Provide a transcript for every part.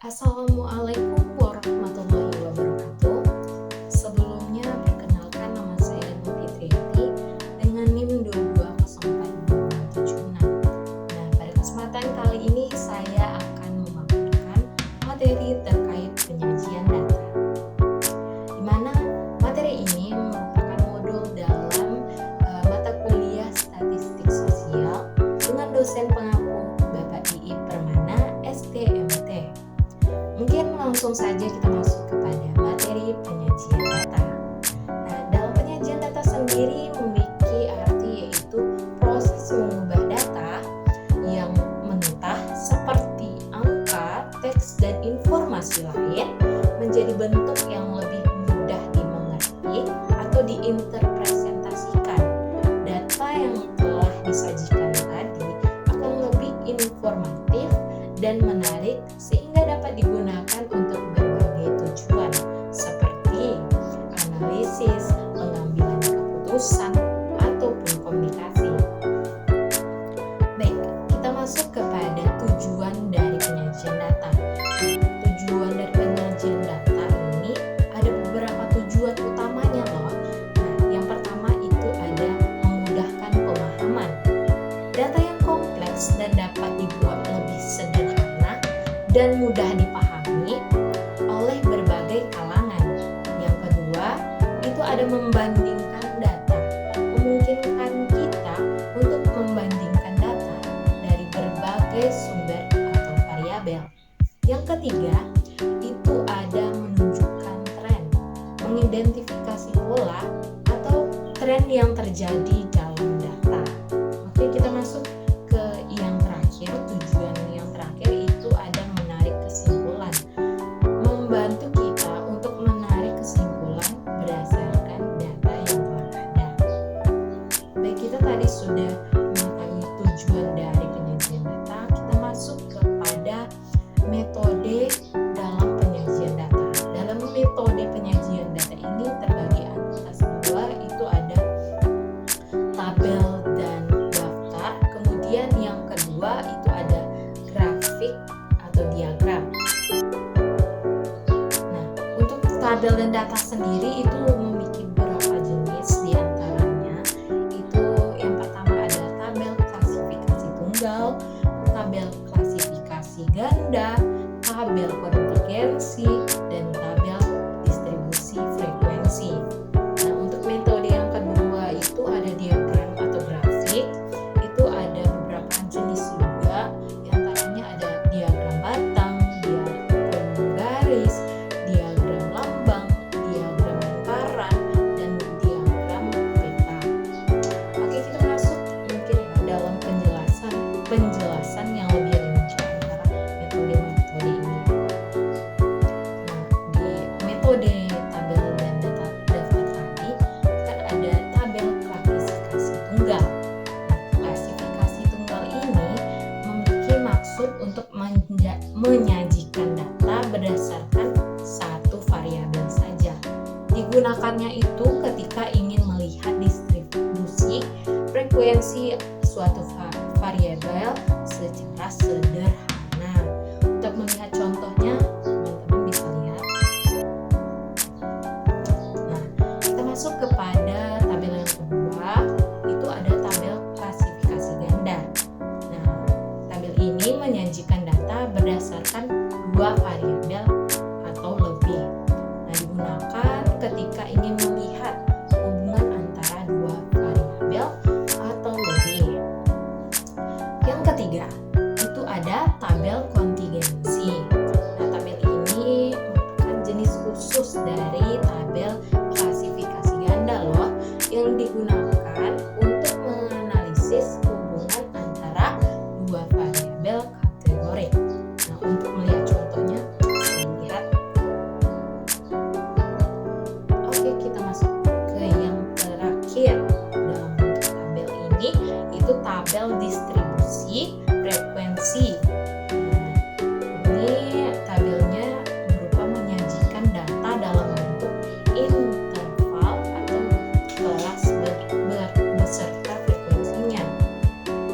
Assalamualaikum warahmatullahi wabarakatuh. Sebelumnya perkenalkan nama saya Novi Triati dengan NIM 22045276. Nah, pada kesempatan kali ini saya akan memaparkan materi terkait penyajian data. Di mana materi ini merupakan modul dalam mata kuliah Statistik Sosial dengan dosen pengampu Bapak I.I. Permana STMT. Mungkin langsung saja kita masuk kepada materi penyajian data. Nah, dalam penyajian data sendiri memiliki arti yaitu proses mengubah data yang mentah seperti angka, teks, dan informasi lain menjadi bentuk yang lebih mudah dimengerti atau diinterpretasikan. Data yang telah disajikan tadi akan lebih informatif dan menarik sehingga dapat digunakan untuk berbagai tujuan seperti analisis, pengambilan keputusan, ataupun komunikasi. Baik, kita masuk kepada tujuan dari penyajian data. Tujuan dari penyajian data ini ada beberapa tujuan utamanya loh. Nah, yang pertama itu ada memudahkan pemahaman. Data yang kompleks dan dapat dibuat lebih sederhana dan mudah dipahami oleh berbagai kalangan. Yang kedua, itu ada membandingkan data. Memungkinkan kita untuk membandingkan data dari berbagai sumber atau variabel. Yang ketiga, itu ada menunjukkan tren, mengidentifikasi pola atau tren yang terjadi dalam data. Oke, kita masuk ke yang terakhir. Tujuan yang terakhir itu ada menarik kesimpulan, membantu kita untuk menarik kesimpulan berdasarkan data yang telah ada. Baik, kita tadi sudah mengetahui tujuan dari penyajian data. Kita masuk kepada metode dalam penyajian data. Dalam metode penyajian data ini terbagi atas dua, itu ada tabel dan daftar. Kemudian yang kedua itu ada grafik atau diagram. Nah, untuk tabel dan data sendiri itu memiliki beberapa jenis, di antaranya itu yang pertama ada tabel klasifikasi tunggal, tabel klasifikasi ganda, tabel konvergensi, dan tabel distribusi frekuensi. Nah, untuk metode yang kedua itu ada diagram atau grafik. Itu ada beberapa jenis juga, di antaranya ada diagram batang, diagram garis, diagram lambang, diagram lingkaran, dan diagram peta. Oke, kita masuk mungkin dalam penjelasan yang lebih rinci antara metode-metode ini. Nah, di metode tabel dan data daftar tadi kan ada tabel klasifikasi tunggal. Klasifikasi tunggal ini memiliki maksud untuk menyajikan data berdasarkan satu variabel saja. Digunakannya itu ketika ingin melihat distribusi frekuensi suatu variabel secara sederhana. Untuk melihat contohnya, teman-teman bisa lihat. Nah, kita masuk kepada tabel yang kedua, itu ada tabel klasifikasi ganda. Nah, tabel ini menyajikan data berdasarkan dua variabel atau lebih. Nah, digunakan ketika ingin melihat hubungan antara dua variabel atau lebih. Yang ketiga, itu ada tabel kontingensi. Nah, tabel ini merupakan jenis khusus dari tabel klasifikasi ganda loh, yang digunakan untuk menganalisis hubungan antara dua variabel kategori. Nah, untuk melihat contohnya, lihat. Oke, kita masuk ke yang terakhir dalam bentuk tabel ini, itu tabel distribusi frekuensi. Nah, ini tabelnya berupa menyajikan data dalam bentuk interval atau kelas beserta frekuensinya.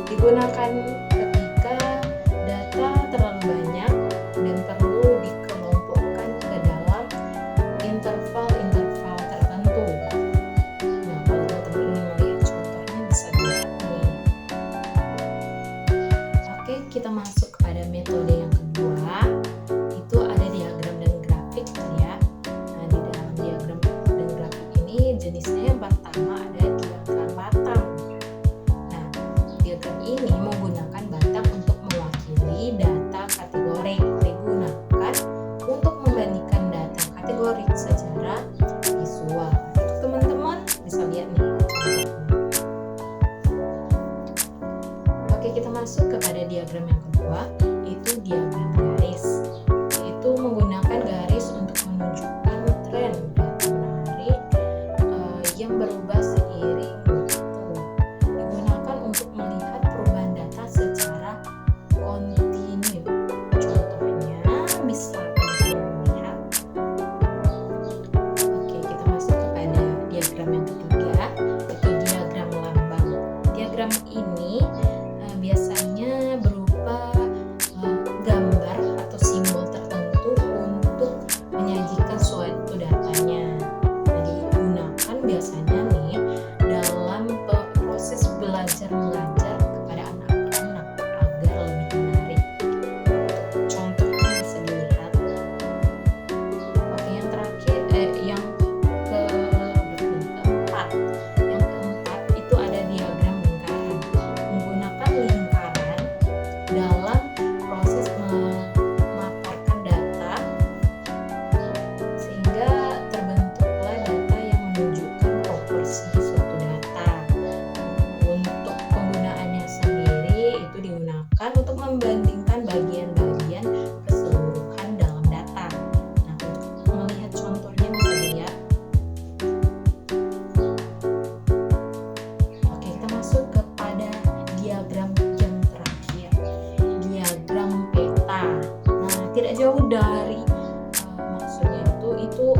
Digunakan ketika data terlalu banyak dan perlu tidak jauh dari maksudnya itu